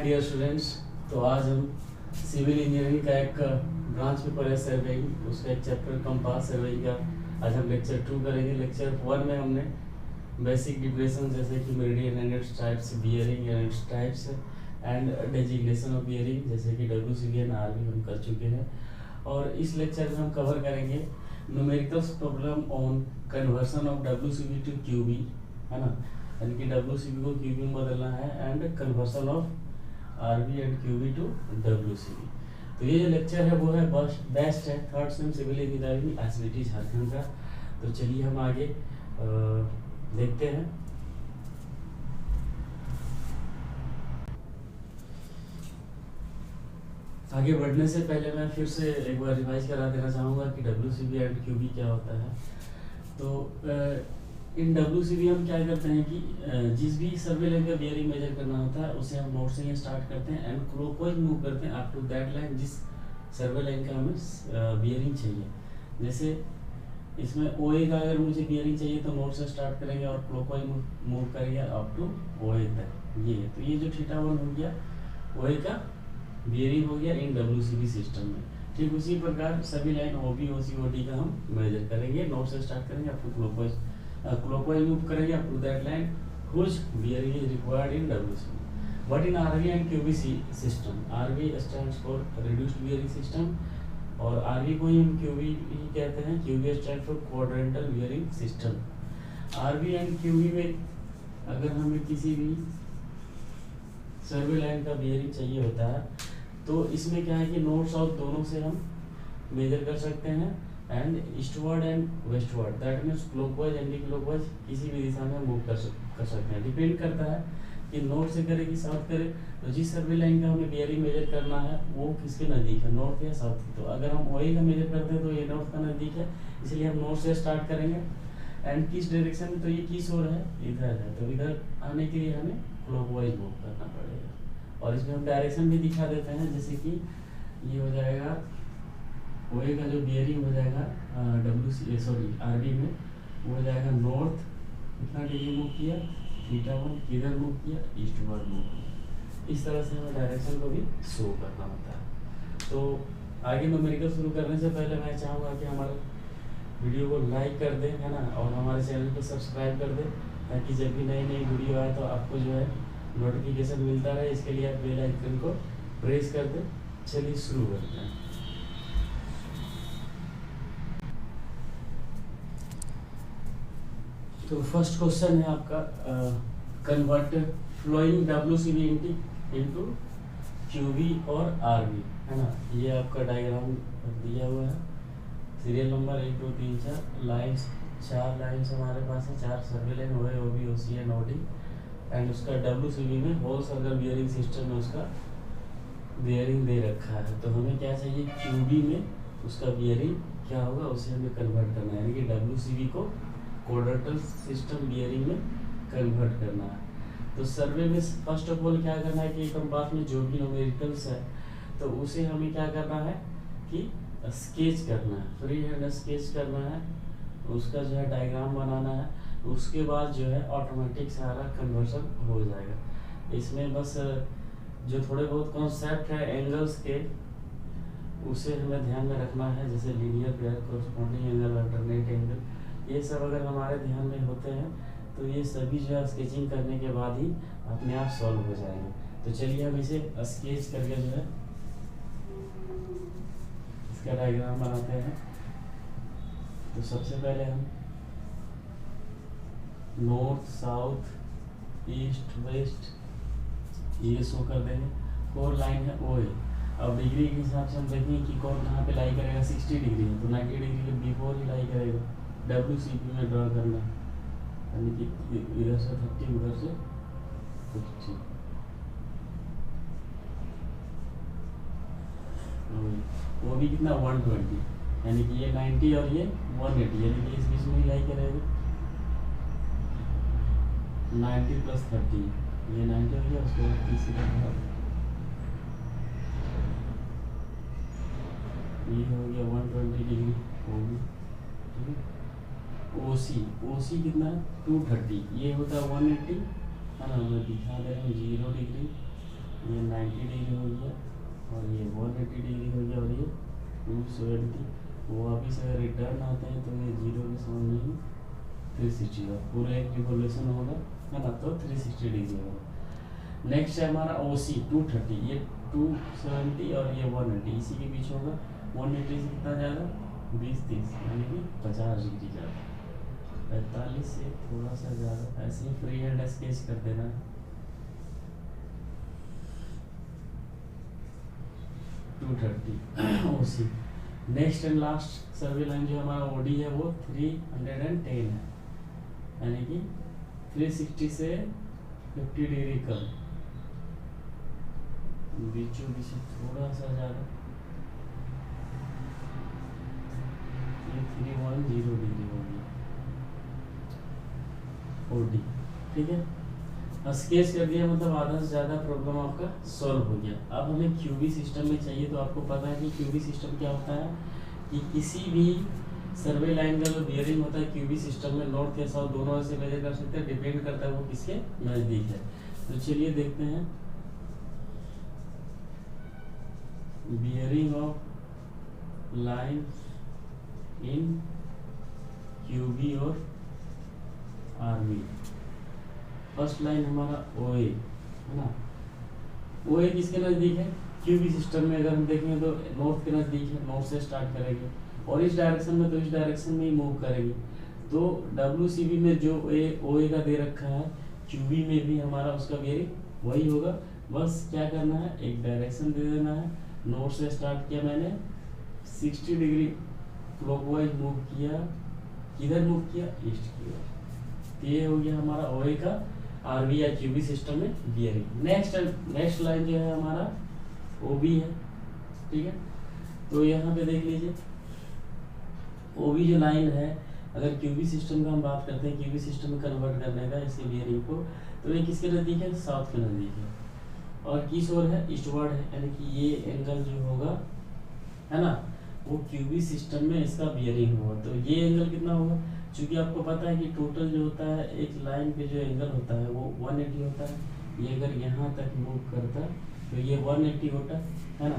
Dear students, तो आज हम सिविल इंजीनियरिंग का एक ब्रांच पेपर है सर्वेइंग, उसका एक चैप्टर कंपास सर्वेइंग का आज हम लेक्चर 2 करेंगे। लेक्चर 1 में हमने बेसिक डिफिनेशन जैसे कि meridian and its types, bearing and its types and designation of bearing जैसे कि WCB एंड RB हम कर चुके हैं। और इस लेक्चर में हम कवर करेंगे numericals problem on conversion of WCB to QB, है ना, यानी कि WCB को QB में बदलना है, and conversion of RB and QB to WCB। तो ये जो लेक्चर है वो है बेस्ट है third sem civil engineering ICT Jharkhand का। तो चलिए हम आगे देखते हैं। आगे बढ़ने से पहले मैं फिर से एक बार रिवाइज करा देना चाहूँगा कि WCB एंड QB क्या होता है। तो इन WCB हम क्या करते हैं कि जिस भी सर्वे लाइन का बियरिंग मेजर करना होता है उसे हम नोट से ही स्टार्ट करते हैं एंड क्लॉकवाइज मूव करते हैं अप टू दैट लाइन जिस सर्वे लाइन का हमें बियरिंग चाहिए। जैसे इसमें OA का अगर मुझे बियरिंग चाहिए तो नोट से स्टार्ट करेंगे और क्लॉकवाइज मूव करेंगे अप टू OA तक। ये है, तो ये जो θ1 हो गया OA का बियरिंग हो गया इन WCB सिस्टम में। ठीक उसी प्रकार सभी लाइन OB, OC, OD का हम मेजर करेंगे, नोट से स्टार्ट करेंगे अप टू क्लॉकवाइज मूव करेंगे up to that line which bearing is required in WCB। But in RB and QB system, RB stands for reduced bearing system और RB को ही हम QB ही कहते हैं। QB stands for quadrantal bearing system। RB and QB में अगर हमें किसी भी सर्वे लाइन का बियरिंग चाहिए होता है तो इसमें क्या है कि नॉर्थ साउथ दोनों से हम मेजर कर सकते हैं and eastward and westward, that means clockwise anti clockwise किसी भी दिशा में मूव कर सकते हैं। डिपेंड करता है कि नॉर्थ से करे कि साउथ करे। तो जिस सर्वे लाइन का हमें बियरिंग मेजर करना है वो किसके नज़दीक है, नॉर्थ या साउथ की। तो अगर हम OA का मेजर करते हैं तो ये नॉर्थ का नज़दीक है, इसलिए हम नॉर्थ से स्टार्ट करेंगे। एंड किस डायरेक्शन में, तो ये किस ओर है, इधर है, तो इधर आने के लिए हमें क्लॉकवाइज मूव करना पड़ेगा। और इसमें हम डायरेक्शन भी दिखा देते हैं, जैसे कि ये हो जाएगा OA का जो बियरिंग हो जाएगा RB में वो हो जाएगा नॉर्थ, कितना डिग्री मूव किया, θ1 किधर मूव किया, ईस्टवर्ड मूव किया। इस तरह से हमें डायरेक्शन को भी शो करना होता है। तो आगे न्यूमेरिकल शुरू करने से पहले मैं चाहूँगा कि हमारे वीडियो को लाइक कर दें, है ना, और हमारे चैनल को सब्सक्राइब कर दें ताकि जब भी नई नई वीडियो आए तो आपको जो है नोटिफिकेशन मिलता रहे। इसके लिए आप बेल आइकन को प्रेस कर दें। चलिए शुरू करते हैं। तो फर्स्ट क्वेश्चन है आपका convert following WCB into QB और RB, है ना। ये आपका डायग्राम दिया हुआ है, सीरियल नंबर 1 2 3 4 लाइन्स, 4 लाइन्स हमारे पास है, 4 सर्वे line OA, OB, OC and OD and उसका WCB में होल सर्कल बियरिंग सिस्टम में उसका बियरिंग दे रखा है। तो हमें क्या चाहिए, QB में उसका बियरिंग क्या होगा उसे हमें कन्वर्ट करना है, यानी कि WCB को क्वाड्रेंटल सिस्टम बियरिंग में कन्वर्ट करना है। तो सर्वे में फर्स्ट ऑफ ऑल क्या करना है कि कंपास में जो भी न्यूमेरिकल्स है तो उसे हमें क्या करना है कि स्केच करना है, फ्री हैंड स्केच करना है, उसका जो है डायग्राम बनाना है। उसके बाद जो है ऑटोमेटिक सारा कन्वर्सन हो जाएगा। इसमें बस जो थोड़े बहुत कॉन्सेप्ट है एंगल्स के उसे हमें ध्यान में रखना है, जैसे linear pair, corresponding angle, alternate angle, ये सब अगर हमारे ध्यान में होते हैं तो ये सभी जो है स्केचिंग करने के बाद ही अपने आप सॉल्व हो जाएंगे। तो चलिए हम इसे स्केच करके जो है इसका डायग्राम बनाते हैं। तो सबसे पहले हम नॉर्थ, साउथ, ईस्ट, वेस्ट ये शो कर देंगे। 4 लाइन है OA। अब डिग्री के हिसाब से हम देखेंगे कि कौन कहाँ पे लाई करेगा। 60 डिग्री है तो 90 डिग्री के बिफोर ही लाई करेगा। WCB में ड्रॉ करना है, यानी कि इधर से 30 उधर से 50। वो भी कितना 120, यानी कि ये 90 और ये 180, यानी कि इस बीच में लाई करेगा 90 + 30, ये 90 हो गया। उसके बाद तीसरी ये हो गया 120 डिग्री OB, ठीक है। OC कितना है 230, ये होता है 180, है ना। मैं दिखा दे रहा हूँ 0 डिग्री ये 90 डिग्री हो गया और ये 180 डिग्री हो गया और ये 270। वो वापिस अगर रिटर्न आते हैं तो ये 0 के सामने ही 360 का पूरा एक रिवोल्यूशन होगा, है ना, तो 360 डिग्री होगा। नेक्स्ट है हमारा OC 230, ये 270 और ये 180 इसी के बीच होगा। 180 से कितना ज़्यादा, 20-30 यानी कि 50 डिग्री ज़्यादा, 45 से थोड़ा सा ज़्यादा। ऐसे ही फ्री हैंड स्केच कर देना है। 230 OC। Next and last survey line जो हमारा OD है वो 310 है, यानी कि 360 से 50 डिग्री कम, बीचों बीच थोड़ा सा ज़्यादा, ये 310 डिग्री हो गया OD। ठीक है, स्केच कर दिया, मतलब आधा से ज़्यादा प्रॉब्लम आपका सॉल्व हो गया। अब हमें क्यूबी सिस्टम में चाहिए, तो आपको पता है कि क्यूबी सिस्टम क्या होता है कि किसी भी सर्वे लाइन का जो बियरिंग होता है क्यूबी सिस्टम में नॉर्थ या साउथ दोनों से मेजर कर सकते हैं, डिपेंड करता है वो किसके नज़दीक है। तो चलिए देखते हैं bearing of line in QB और आरबी। फर्स्ट लाइन हमारा OA है ना, OA किसके नज़दीक है, क्यूबी सिस्टम में अगर हम देखेंगे तो नॉर्थ के नज़दीक है, नॉर्थ से स्टार्ट करेंगे और इस डायरेक्शन में तो इस डायरेक्शन में ही मूव करेंगे। तो WCB में जो OA का दे रखा है QB में भी हमारा उसका बियरिंग वही होगा। बस क्या करना है, एक डायरेक्शन दे देना है। नॉर्थ से स्टार्ट किया मैंने, 60 डिग्री क्लॉकवाइज मूव किया, किधर मूव किया, ईस्ट की ओर। तो ये हो गया हमारा OA का आरबी या क्यूबी सिस्टम में बियरिंग। नेक्स्ट लाइन जो है हमारा OB है। ठीक है, तो यहाँ पे देख लीजिए OB जो लाइन है, अगर क्यूबी सिस्टम का हम बात करते हैं, क्यूबी सिस्टम में कन्वर्ट करने का इसके बियरिंग को, तो ये किसके नज़दीक है, साउथ के नज़दीक है और किस ओर है, ईस्टवर्ड है, यानी कि ये एंगल जो होगा है ना वो क्यूबी सिस्टम में इसका बियरिंग होगा। तो ये एंगल कितना होगा, चूंकि आपको पता है कि टोटल जो होता है एक लाइन पे जो एंगल होता है वो 180 होता है। ये अगर यहाँ तक मूव करता तो ये 180 होता है ना,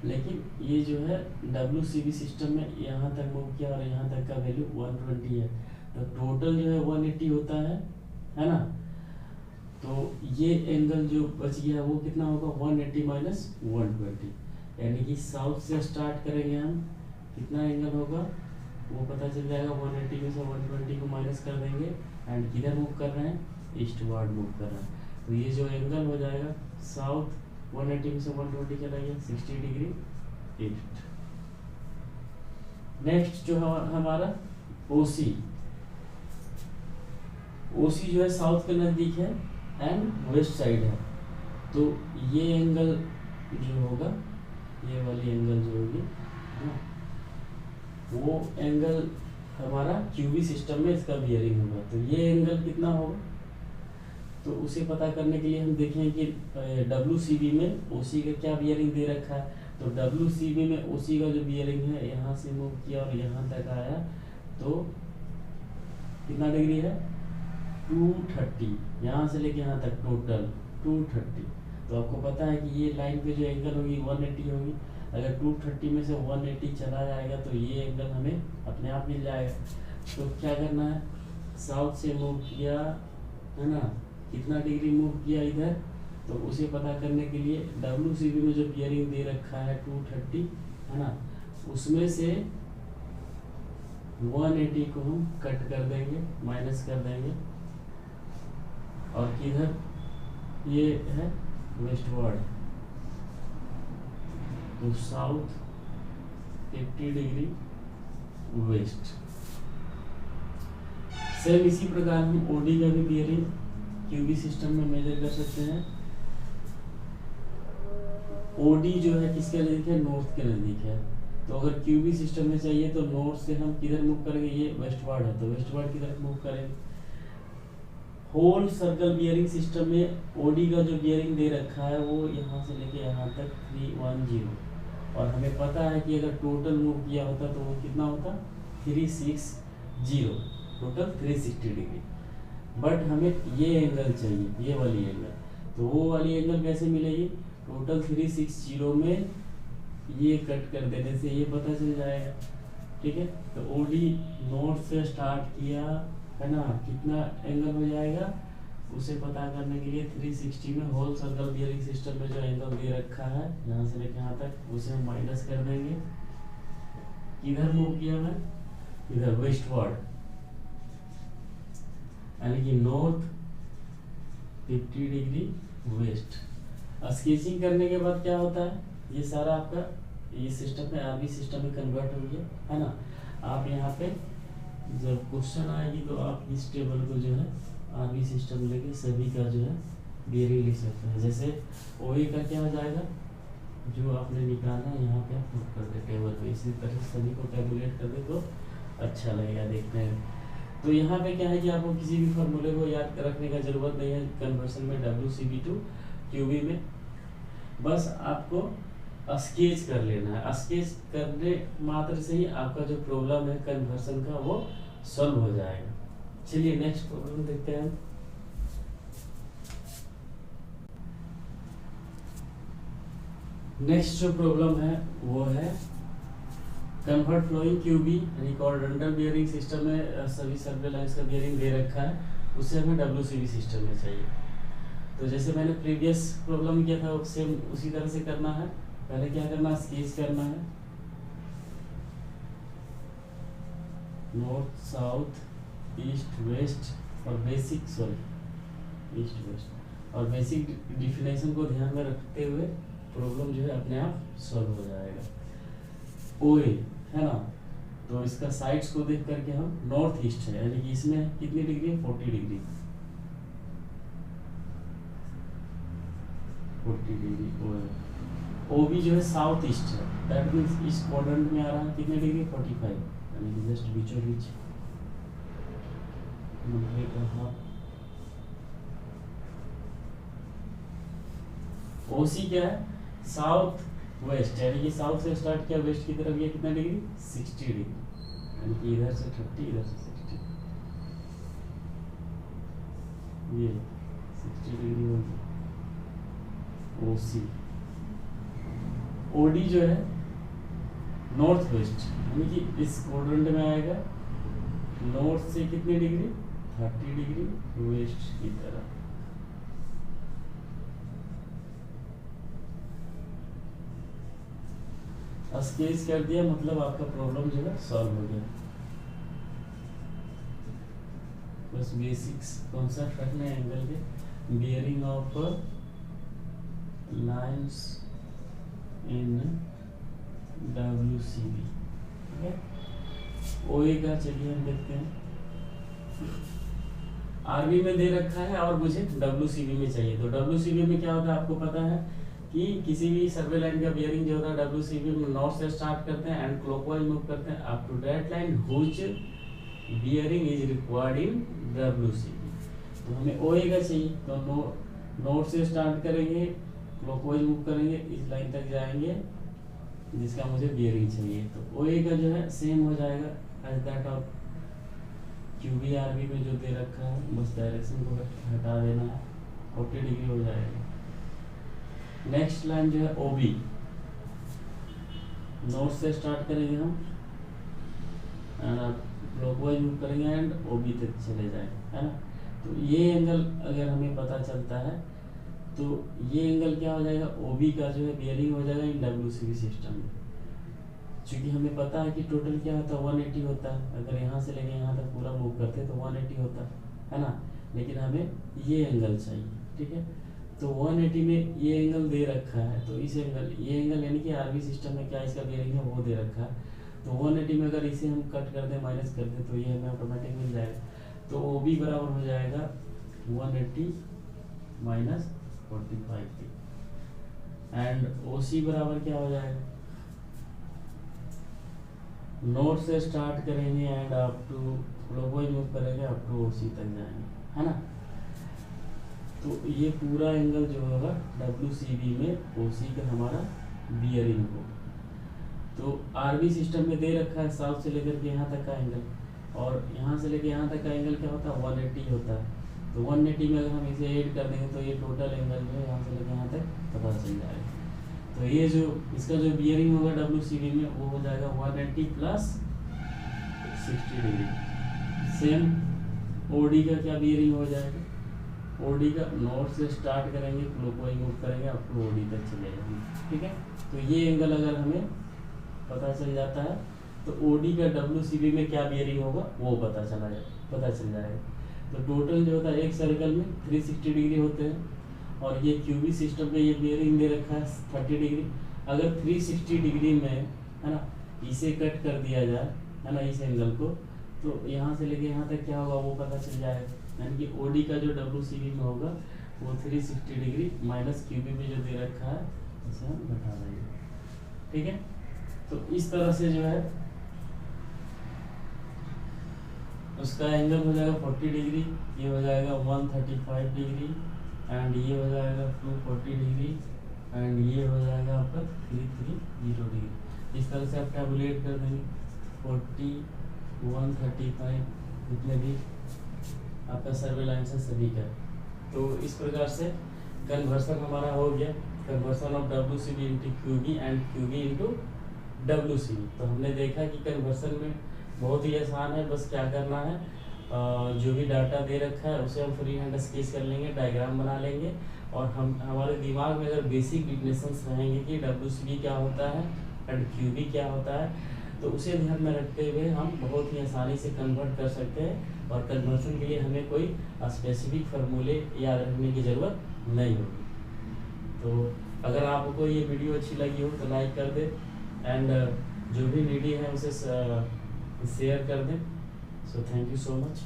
लेकिन ये जो है WCB सिस्टम में यहाँ तक मूव किया और यहाँ तक का वैल्यू 120 है, तो टोटल जो है 180 होता है ना। तो ये एंगल जो बच गया वो कितना होगा, 180 माइनस 120, यानी कि साउथ से स्टार्ट करेंगे हम, कितना एंगल होगा वो पता चल जाएगा। 180 में से 120 को माइनस कर देंगे एंड किधर मूव कर रहे हैं, ईस्टवर्ड मूव कर रहे हैं। तो ये जो एंगल हो जाएगा साउथ, 180 में से 120 चला गया, 60 डिग्री ईस्ट। नेक्स्ट जो है हमारा OC जो है साउथ के नज़दीक है एंड वेस्ट साइड है। तो ये एंगल जो होगा, ये वाली एंगल जो होगी है ना, वो एंगल हमारा क्यूबी सिस्टम में इसका बियरिंग होगा। तो ये एंगल कितना होगा, तो उसे पता करने के लिए हम देखें कि WCB में OC का क्या बियरिंग दे रखा है। तो WCB में OC का जो बियरिंग है, यहाँ से मूव किया और यहाँ तक आया, तो कितना डिग्री है, 230, यहाँ से लेके यहाँ तक टोटल 230। तो आपको पता है कि ये लाइन पे जो एंगल होगी 180 होगी। अगर 230 में से 180 चला जाएगा तो ये एंगल हमें अपने आप मिल जाएगा। तो क्या करना है, साउथ से मूव किया है ना, कितना डिग्री मूव किया इधर, तो उसे पता करने के लिए WCB में जो बियरिंग दे रखा है 230 है ना, उसमें से 180 को हम कट कर देंगे, माइनस कर देंगे, और किधर ये है वेस्टवर्ड, तो साउथ 50 डिग्री वेस्ट। सेम इसी प्रकार हम OD का भी बियरिंग क्यूबी सिस्टम में मेजर कर सकते हैं। OD जो है किसके नज़दीक है, नॉर्थ के नज़दीक है। तो अगर क्यूबी सिस्टम में चाहिए तो नॉर्थ से हम किधर मूव करेंगे, ये वेस्टवर्ड है तो वेस्टवर्ड की तरफ मूव करेंगे। होल सर्कल बियरिंग सिस्टम में OD का जो बियरिंग दे रखा है वो यहाँ से लेके यहाँ तक 310, और हमें पता है कि अगर टोटल मूव किया होता तो वो कितना होता, 360, टोटल 360 डिग्री। बट हमें ये एंगल चाहिए, ये वाली एंगल, तो वो वाली एंगल कैसे मिलेगी, टोटल 360 में ये कट कर देने से ये पता चल जाएगा, ठीक है। तो ओडी नोट से स्टार्ट किया है ना, कितना एंगल हो जाएगा उसे पता करने के लिए 360 में होल सर्कल बियरिंग सिस्टम में जो एंगल दे रखा है यहाँ से लेकर यहाँ तक उसे हम माइनस कर देंगे। किधर मूव किया मैं, इधर वेस्टवर्ड, यानी कि नॉर्थ 50 डिग्री वेस्ट। स्केचिंग करने के बाद क्या होता है, ये सारा आपका ये सिस्टम है आरबी सिस्टम में कन्वर्ट हो गया है ना। आप यहाँ पे जब क्वेश्चन आएगी तो आप इस टेबल को जो है आरबी सिस्टम लेके सभी का जो है बियरिंग लिख सकते हैं। जैसे ओए का क्या हो जाएगा, जो आपने निकाला है यहाँ पे आप पुट कर दे टेबल पे, इसी तरह सभी को कैलकुलेट कर दे तो अच्छा लगेगा देखने में। तो यहाँ पे क्या है कि आपको किसी भी फॉर्मूले को याद रखने का जरूरत नहीं है कन्वर्सन में WCB टू QB में, बस आपको स्केच कर लेना है। स्केच करने मात्र से ही आपका जो प्रॉब्लम है कन्वर्सन का वो सॉल्व हो जाएगा। चलिए नेक्स्ट प्रॉब्लम देखते हैं। नेक्स्ट जो प्रॉब्लम है वो है कन्वर्ट फ्लोइंग QB यानी हॉरिजॉन्टल बियरिंग सिस्टम में सभी सर्वे लाइंस का बियरिंग दे रखा है, उसे हमें WCB सिस्टम में चाहिए। तो जैसे मैंने प्रीवियस प्रॉब्लम किया था सेम उसी तरह से करना है। पहले क्या करना, स्केच करना है नॉर्थ साउथ ईस्ट वेस्ट और बेसिक ईस्ट वेस्ट और बेसिक डिफिनेशन को ध्यान में रखते हुए प्रॉब्लम जो है अपने आप सॉल्व हो जाएगा। ओए है ना, तो इसका साइड्स को देख करके हम नॉर्थ ईस्ट है यानी कि इसमें कितनी डिग्री है 40 डिग्री 40 डिग्री ओए। ओबी जो है साउथ ईस्ट है, दैट मींस इस क्वाड्रेंट में आ रहा है कितने डिग्री 45 यानी कि जस्ट बीचों बीच ओसी क्या है साउथ वेस्ट यानी कि साउथ से स्टार्ट किया वेस्ट की तरफ ये कितना डिग्री 60 डिग्री यानी कि इधर से 30 इधर से 60 ये 60 डिग्री हो गया ओसी। ओडी जो है नॉर्थ वेस्ट यानी कि इस क्वाड्रेंट में आएगा, नॉर्थ से कितनी डिग्री 30 डिग्री वेस्ट की तरफ। स्केच कर दिया मतलब आपका प्रॉब्लम जो है सॉल्व हो गया। बस बेसिक्स कॉन्सेप्ट रखने एंगल के, bearing of lines in WCB, ठीक है। ओए का चलिए हम देखते हैं, आरबी में दे रखा है और मुझे WCB में चाहिए। तो WCB में क्या होता है आपको पता है कि किसी भी सर्वे लाइन का बियरिंग जो होता है WCB में नॉर्थ से स्टार्ट करते हैं एंड क्लॉकवाइज मूव करते हैं up to that line which bearing is required in WCB। तो हमें ओए का चाहिए तो नॉर्थ से स्टार्ट करेंगे, क्लॉकवाइज मूव करेंगे, इस लाइन तक जाएंगे जिसका मुझे बियरिंग चाहिए। तो ओए का जो है सेम हो जाएगा as that of QB RB में जो दे रखा है, बस डायरेक्शन को हटा देना है, 40 डिग्री हो जाएगा। नेक्स्ट लाइन जो है OB, नॉर्थ से स्टार्ट करेंगे हम एंड क्लॉकवाइज मूव करेंगे एंड OB तक चले जाएंगे, है ना। तो ये एंगल अगर हमें पता चलता है तो ये एंगल क्या हो जाएगा, OB का जो है बियरिंग हो जाएगा इन WCB सिस्टम में। क्योंकि हमें पता है कि टोटल क्या होता है 180 होता है, अगर यहाँ से लेके यहाँ तक पूरा मूव करते हैं तो 180 होता है ना। लेकिन हमें ये एंगल चाहिए, ठीक है। तो 180 में ये एंगल दे रखा है, तो इस एंगल ये एंगल यानी कि आरबी सिस्टम में क्या इसका बियरिंग है वो दे रखा है। तो 180 में अगर इसे हम कट कर दें माइनस कर दें तो ये हमें ऑटोमेटिक मिल जाएगा। तो OB बराबर हो जाएगा 180 माइनस 45 एंड OC बराबर क्या हो जाएगा, नॉर्थ से स्टार्ट करेंगे and up to clockwise move करेंगे अप टू OC तक जाएंगे, है ना। तो ये पूरा एंगल जो होगा WCB में OC का हमारा बियरिंग होगा। तो आरबी सिस्टम में दे रखा है साउथ से लेकर के यहाँ तक का एंगल, और यहाँ से लेकर यहाँ तक का एंगल क्या होता है 180 होता है। तो 180 में अगर हम इसे ऐड कर देंगे तो ये टोटल एंगल जो है यहाँ से लेकर यहाँ तक पता चल जाएगा। तो ये जो इसका जो बियरिंग होगा WCB में वो हो जाएगा 180 प्लस 60 डिग्री। सेम OD का क्या बियरिंग हो जाएगा, OD का नॉर्थ से स्टार्ट करेंगे, क्लॉकवाइज मूव करेंगे, आपको OD तक चलेगा। ठीक है, तो ये एंगल अगर हमें पता चल जाता है तो OD का WCB में क्या बियरिंग होगा वो पता चल जाएगा। तो टोटल जो होता है एक सर्कल में 360 डिग्री होते हैं और ये क्यूबी सिस्टम पे ये बियरिंग दे रखा है 30 डिग्री। अगर 360 डिग्री में है ना इसे कट कर दिया जाए है ना इस एंगल को, तो यहाँ से लेके यहाँ तक क्या होगा वो पता चल जाएगा। यानी कि OD का जो WCB में होगा वो 360 डिग्री माइनस क्यूबी में जो दे रखा है उसे हम घटा देंगे। ठीक है, तो इस तरह से जो है उसका एंगल हो जाएगा 40 डिग्री, ये हो जाएगा 135 डिग्री एंड ये हो जाएगा 240 डिग्री एंड ये हो जाएगा आपका 330 डिग्री। इस तरह से आप टैबुलेट कर देंगे 40 135 जितने भी आपका सर्वे लाइन से सभी का। तो इस प्रकार से कन्वर्सन हमारा हो गया, conversion of WCB into QB and QB into WCB। तो हमने देखा कि कन्वर्सन में बहुत ही आसान है, बस क्या करना है जो भी डाटा दे रखा है उसे हम फ्री हैंड स्केच कर लेंगे, डायग्राम बना लेंगे और हम हमारे दिमाग में अगर बेसिक डिफिनेशंस रहेंगे कि WCB क्या होता है एंड QB क्या होता है तो उसे ध्यान में रखते हुए हम बहुत ही आसानी से कन्वर्ट कर सकते हैं और कन्वर्सन के लिए हमें कोई स्पेसिफिक फार्मूले याद रखने की ज़रूरत नहीं होगी। तो अगर आपको ये वीडियो अच्छी लगी हो तो लाइक कर दें एंड जो भी नीडी है उसे शेयर कर दें। So thank you so much.